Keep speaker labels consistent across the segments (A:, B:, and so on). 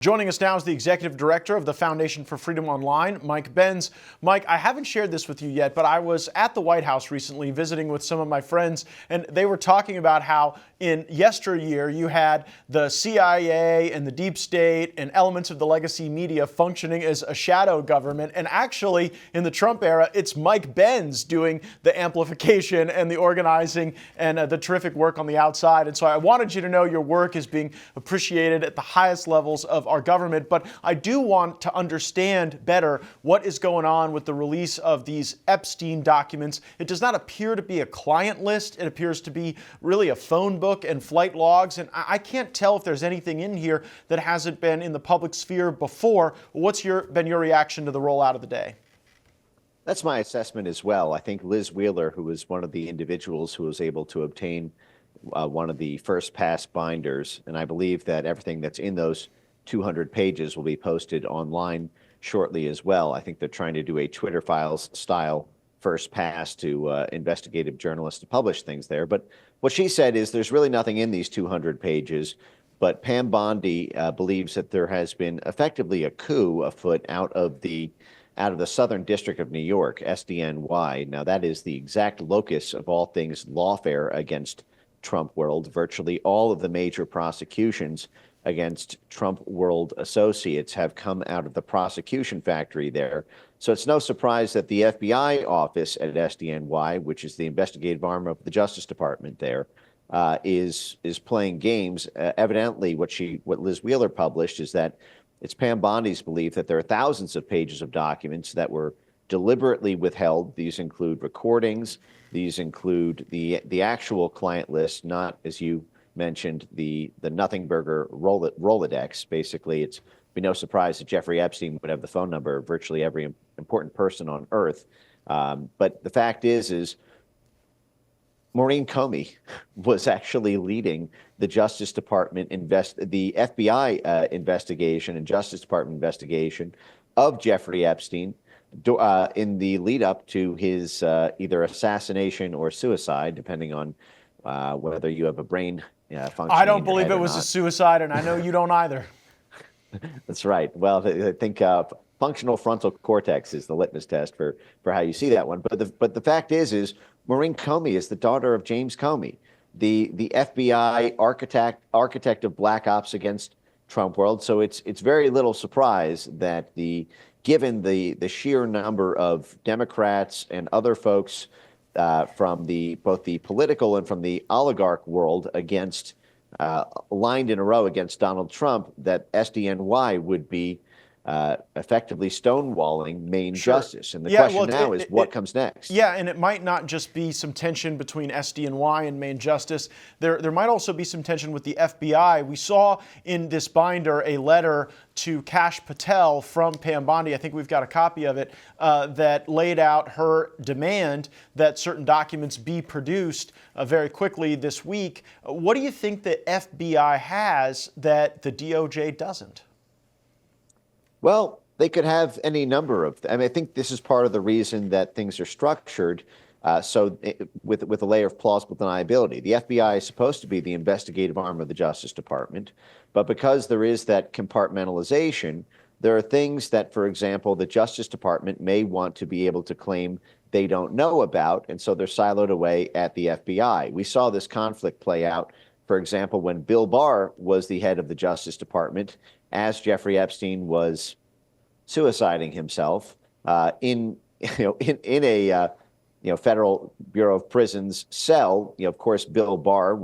A: Joining us now is the executive director of the Foundation for Freedom Online, Mike Benz. Mike, I haven't shared this with you yet, but I was at the White House recently visiting with some of my friends, and they were talking about how in yesteryear you had the CIA and the deep state and elements of the legacy media functioning as a shadow government. And actually, in the Trump era, it's Mike Benz doing the amplification and the organizing and the terrific work on the outside. And so I wanted you to know your work is being appreciated at the highest levels of our government, but I do want to understand better what is going on with the release of these Epstein documents. It does not appear to be a client list. It appears to be really a phone book and flight logs, and I can't tell if there's anything in here that hasn't been in the public sphere before. What's been your reaction to the rollout of the day?
B: That's my assessment as well. I think Liz Wheeler, who was one of the individuals who was able to obtain one of the first pass binders, and I believe that everything that's in those 200 pages will be posted online shortly as well. I think they're trying to do a Twitter Files style first pass to investigative journalists to publish things there. But what she said is there's really nothing in these 200 pages, but Pam Bondi believes that there has been effectively a coup afoot out of the Southern District of New York, SDNY. Now, that is the exact locus of all things lawfare against Trump World. Virtually all of the major prosecutions against Trump World associates have come out of the prosecution factory there. So it's no surprise that the FBI office at SDNY, which is the investigative arm of the Justice Department there, is playing games. Evidently, what Liz Wheeler published is that it's Pam Bondi's belief that there are thousands of pages of documents that were deliberately withheld. These include recordings. These include the actual client list, not, as you mentioned, the Nothing Burger Rolodex. Basically, it's be no surprise that Jeffrey Epstein would have the phone number of virtually every important person on Earth. But the fact is Maureen Comey was actually leading the Justice Department the FBI investigation and Justice Department investigation of Jeffrey Epstein in the lead up to his either assassination or suicide, depending on whether you have a brain function.
A: I don't believe it was a suicide, and I know you don't either.
B: That's right. Well, I think functional frontal cortex is the litmus test for how you see that one. But the fact is Maureen Comey is the daughter of James Comey, the FBI architect of black ops against Trump World. So it's very little surprise that given the sheer number of Democrats and other folks from both the political and from the oligarch world aligned in a row against Donald Trump, that SDNY would be effectively stonewalling Main Justice. And the question now is what comes next?
A: Yeah, and it might not just be some tension between SDNY and Main Justice. There might also be some tension with the FBI. We saw in this binder a letter to Kash Patel from Pam Bondi. I think we've got a copy of it that laid out her demand that certain documents be produced very quickly this week. What do you think the FBI has that the DOJ doesn't?
B: Well, they could have any number of. I think this is part of the reason that things are structured with a layer of plausible deniability. The FBI is supposed to be the investigative arm of the Justice Department, but because there is that compartmentalization, there are things that, for example, the Justice Department may want to be able to claim they don't know about, and so they're siloed away at the FBI. We saw this conflict play out, for example, when Bill Barr was the head of the Justice Department, as Jeffrey Epstein was suiciding himself in a Federal Bureau of Prisons cell. Of course, Bill Barr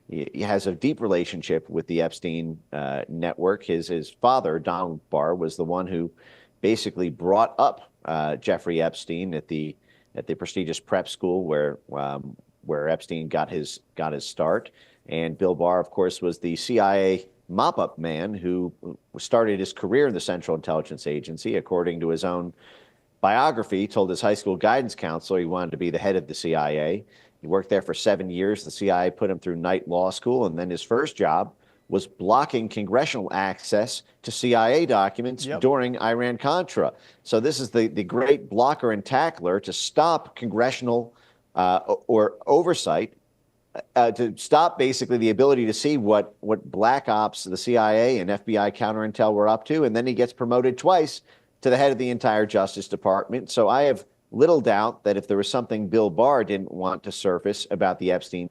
B: he has a deep relationship with the Epstein network. His father, Donald Barr, was the one who basically brought up Jeffrey Epstein at the prestigious prep school where Epstein got his start. And Bill Barr, of course, was the CIA mop-up man who started his career in the Central Intelligence Agency. According to his own biography, he told his high school guidance counselor he wanted to be the head of the CIA. He worked there for 7 years. The CIA put him through night law school, and then his first job was blocking congressional access to CIA documents during Iran-Contra. So this is the great blocker and tackler to stop congressional or oversight to stop basically the ability to see what black ops the CIA and FBI counterintel were up to, and then he gets promoted twice to the head of the entire Justice Department. So I have little doubt that if there was something Bill Barr didn't want to surface about the Epstein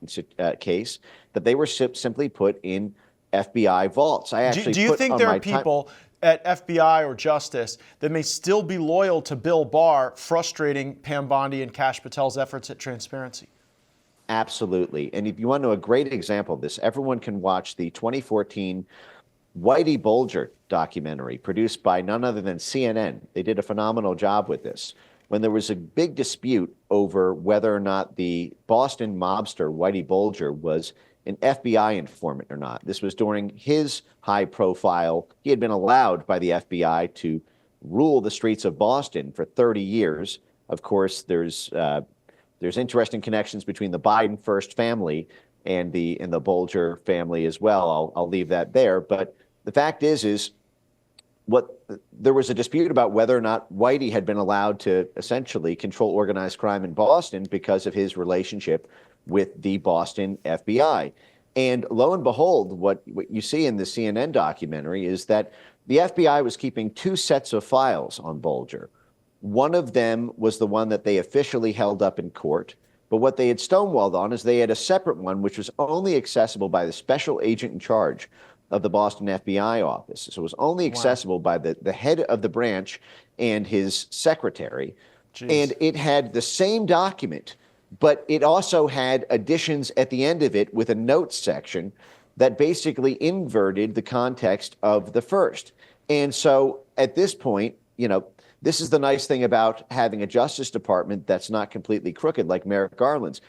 B: case, that they were simply put in FBI vaults. I actually
A: do you
B: put
A: think
B: on
A: there
B: my
A: are people at FBI or Justice that may still be loyal to Bill Barr, frustrating Pam Bondi and Kash Patel's efforts at transparency?
B: Absolutely. And if you want to know a great example of this, everyone can watch the 2014 Whitey Bulger documentary produced by none other than CNN. They did a phenomenal job with this. When there was a big dispute over whether or not the Boston mobster Whitey Bulger was an FBI informant or not. This was during his high profile. He had been allowed by the FBI to rule the streets of Boston for 30 years. Of course, there's interesting connections between the Biden first family and the Bulger family as well. I'll leave that there. But the fact is there was a dispute about whether or not Whitey had been allowed to essentially control organized crime in Boston because of his relationship with the Boston FBI. And lo and behold, what you see in the CNN documentary is that the FBI was keeping two sets of files on Bulger. One of them was the one that they officially held up in court. But what they had stonewalled on is they had a separate one, which was only accessible by the special agent in charge of the Boston FBI office. So it was only accessible by the head of the branch and his secretary.
A: Jeez.
B: And it had the same document, but it also had additions at the end of it with a notes section that basically inverted the context of the first. And so at this point, this is the nice thing about having a Justice Department that's not completely crooked like Merrick Garland's.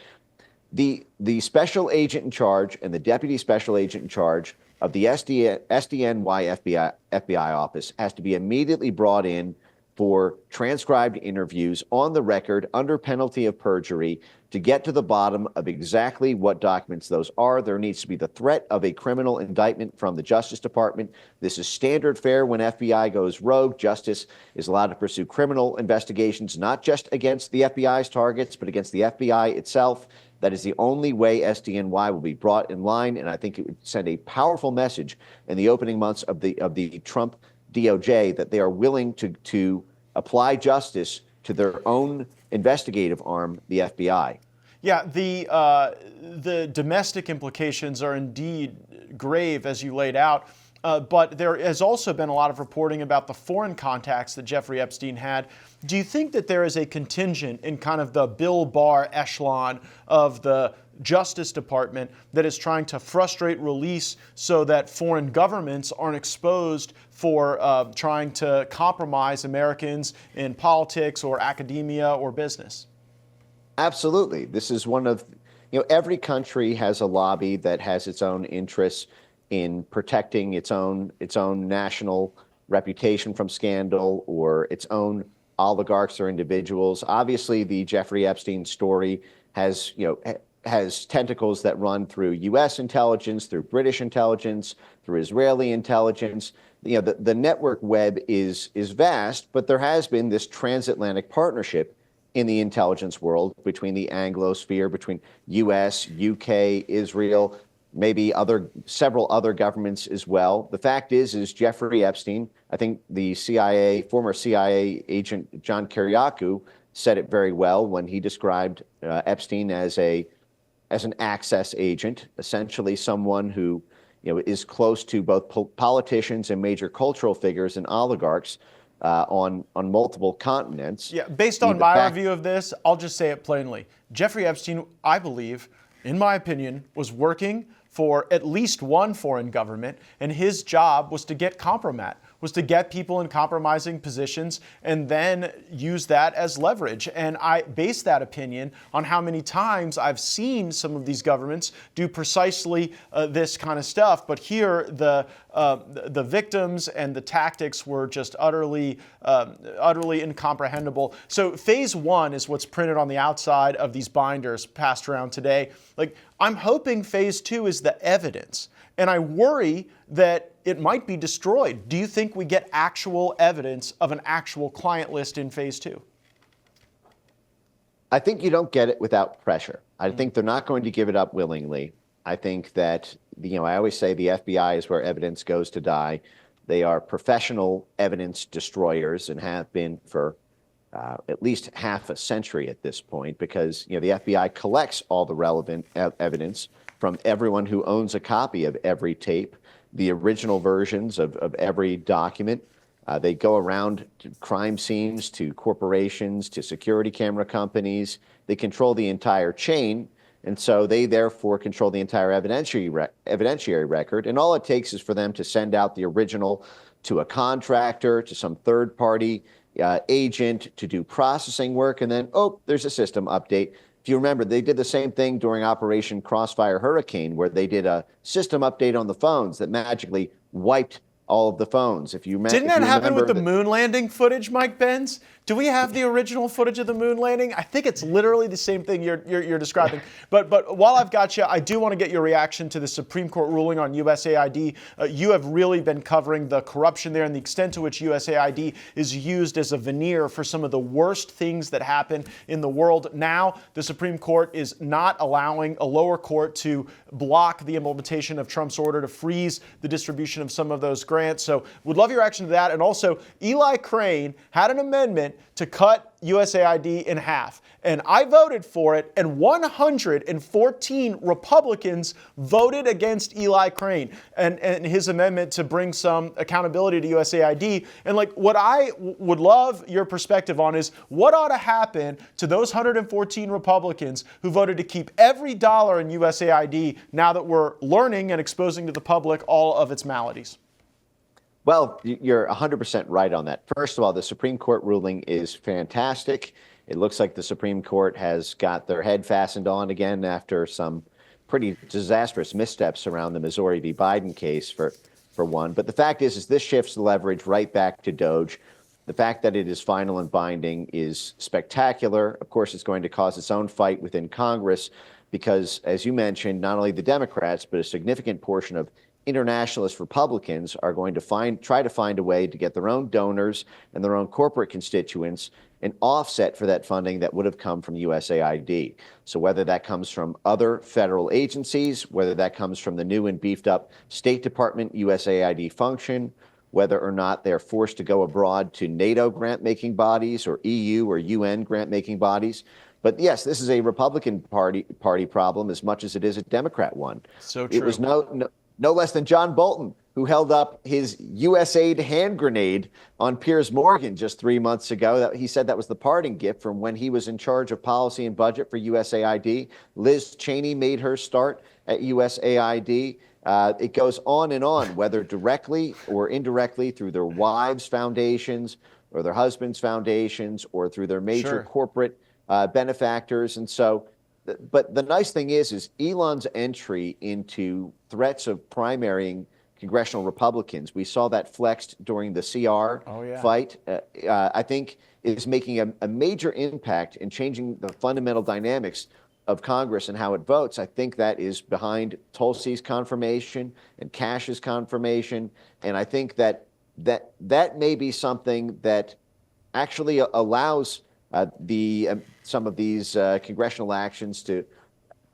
B: The special agent in charge and the deputy special agent in charge of the SDNY FBI office has to be immediately brought in for transcribed interviews on the record under penalty of perjury to get to the bottom of exactly what documents those are. There needs to be the threat of a criminal indictment from the Justice Department. This is standard fare when FBI goes rogue. Justice is allowed to pursue criminal investigations, not just against the FBI's targets, but against the FBI itself. That is the only way SDNY will be brought in line, and I think it would send a powerful message in the opening months of the Trump DOJ that they are willing to apply justice to their own investigative arm, the FBI.
A: Yeah, the domestic implications are indeed grave, as you laid out. But there has also been a lot of reporting about the foreign contacts that Jeffrey Epstein had. Do you think that there is a contingent in kind of the Bill Barr echelon of the Justice Department that is trying to frustrate release so that foreign governments aren't exposed for trying to compromise Americans in politics or academia or business?
B: Absolutely. This is one of, every country has a lobby that has its own interests in protecting its own national reputation from scandal or its own oligarchs or individuals. Obviously, the Jeffrey Epstein story has tentacles that run through U.S. intelligence, through British intelligence, through Israeli intelligence. The network web is vast, but there has been this transatlantic partnership in the intelligence world between the Anglosphere, between U.S., U.K., Israel, maybe several other governments as well. The fact is Jeffrey Epstein, I think the former CIA agent John Kiriakou said it very well when he described Epstein as an access agent, essentially someone who is close to both politicians and major cultural figures and oligarchs on multiple continents.
A: Yeah, based on my review of this, I'll just say it plainly. Jeffrey Epstein, I believe, in my opinion, was working for at least one foreign government, and his job was to get compromat, was to get people in compromising positions and then use that as leverage. And I base that opinion on how many times I've seen some of these governments do precisely this kind of stuff. But here, the victims and the tactics were just utterly incomprehensible. So phase one is what's printed on the outside of these binders passed around today. I'm hoping phase two is the evidence. And I worry that it might be destroyed. Do you think we get actual evidence of an actual client list in phase two?
B: I think you don't get it without pressure. I think they're not going to give it up willingly. I think that, I always say the FBI is where evidence goes to die. They are professional evidence destroyers and have been for at least half a century at this point, because the FBI collects all the relevant evidence from everyone who owns a copy of every tape, the original versions of every document. They go around to crime scenes, to corporations, to security camera companies. They control the entire chain, and so they therefore control the entire evidentiary record. And all it takes is for them to send out the original to a contractor, to some third-party agent to do processing work, and then, oh, there's a system update. If you remember, they did the same thing during Operation Crossfire Hurricane, where they did a system update on the phones that magically wiped all of the phones. If you
A: Didn't that happen with the moon landing footage, Mike Benz? Do we have the original footage of the moon landing? I think it's literally the same thing you're describing. But while I've got you, I do want to get your reaction to the Supreme Court ruling on USAID. You have really been covering the corruption there and the extent to which USAID is used as a veneer for some of the worst things that happen in the world. Now, the Supreme Court is not allowing a lower court to block the implementation of Trump's order to freeze the distribution of some of those grants. So would love your reaction to that. And also, Eli Crane had an amendment to cut USAID in half. And I voted for it, and 114 Republicans voted against Eli Crane and his amendment to bring some accountability to USAID. And what I would love your perspective on is what ought to happen to those 114 Republicans who voted to keep every dollar in USAID now that we're learning and exposing to the public all of its maladies.
B: Well, you're 100% right on that. First of all, the Supreme Court ruling is fantastic. It looks like the Supreme Court has got their head fastened on again after some pretty disastrous missteps around the Missouri v. Biden case for one. But the fact is this shifts the leverage right back to DOJ. The fact that it is final and binding is spectacular. Of course, it's going to cause its own fight within Congress because, as you mentioned, not only the Democrats, but a significant portion of internationalist Republicans are going to try to find a way to get their own donors and their own corporate constituents an offset for that funding that would have come from USAID. So whether that comes from other federal agencies, whether that comes from the new and beefed up State Department USAID function, whether or not they're forced to go abroad to NATO grant-making bodies or EU or UN grant-making bodies. But yes, this is a Republican Party problem as much as it is a Democrat one.
A: So true.
B: It was no less than John Bolton who held up his USAID hand grenade on Piers Morgan just 3 months ago. He said that was the parting gift from when he was in charge of policy and budget for USAID. Liz Cheney made her start at USAID. It goes on and on, whether directly or indirectly through their wives' foundations or their husbands' foundations or through their major corporate benefactors. And so, but the nice thing is Elon's entry into threats of primarying congressional Republicans, we saw that flexed during the CR fight, I think is making a major impact in changing the fundamental dynamics of Congress and how it votes. I think that is behind Tulsi's confirmation and Cash's confirmation. And I think that may be something that actually allows some of these congressional actions to.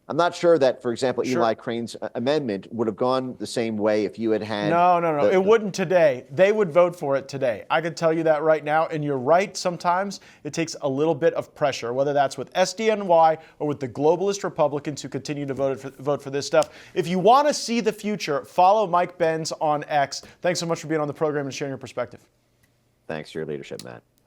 B: I'm not sure that, for example, Eli Crane's amendment would have gone the same way if you had had.
A: No. It wouldn't today. They would vote for it today. I can tell you that right now. And you're right. Sometimes it takes a little bit of pressure, whether that's with SDNY or with the globalist Republicans who continue to vote for this stuff. If you want to see the future, follow Mike Benz on X. Thanks so much for being on the program and sharing your perspective.
B: Thanks for your leadership, Matt.